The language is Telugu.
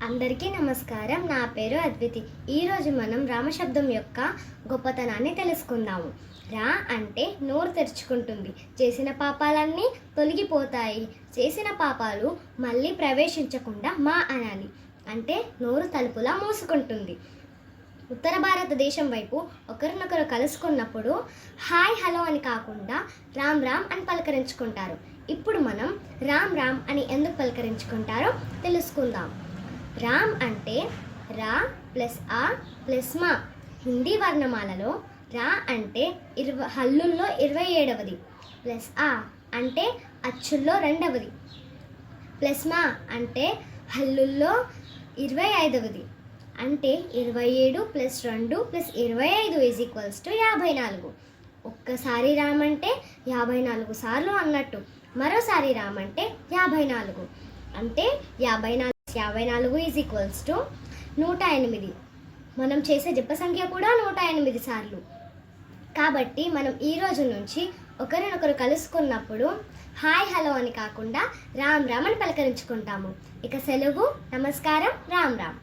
అందరికీ నమస్కారం. నా పేరు అద్వితి. ఈరోజు మనం రామశబ్దం యొక్క గొప్పతనాన్ని తెలుసుకుందాము. రా అంటే నోరు తెరుచుకుంటుంది, చేసిన పాపాలన్నీ తొలగిపోతాయి. చేసిన పాపాలు మళ్ళీ ప్రవేశించకుండా మా అనాలి, అంటే నోరు తలుపులా మూసుకుంటుంది. ఉత్తర భారతదేశం వైపు ఒకరినొకరు కలుసుకున్నప్పుడు హాయ్ హలో అని కాకుండా రామ్ రామ్ అని పలకరించుకుంటారు. ఇప్పుడు మనం రామ్ రామ్ అని ఎందుకు పలకరించుకుంటారో తెలుసుకుందాం. రామ్ అంటే రా ప్లస్ ఆ ప్లస్ మా. హిందీ వర్ణమాలలో రా అంటే హల్లుల్లో 27వది, ప్లస్ ఆ అంటే అచ్చుల్లో 2వది, ప్లస్ మా అంటే హల్లుల్లో 25వది. అంటే 27 + 2 + 25 = 54. ఒక్కసారి రామ్ అంటే 54 సార్లు అన్నట్టు. మరోసారి రామ్ అంటే 54. అంటే 54 = 108. మనం చేసే జప సంఖ్య కూడా 108 సార్లు. కాబట్టి మనం ఈ రోజు నుంచి ఒకరినొకరు కలుసుకున్నప్పుడు హాయ్ హలో అని కాకుండా రామ్ రామ్ అని పలకరించుకుంటాము. ఇక సెలవు. నమస్కారం. రామ్ రామ్.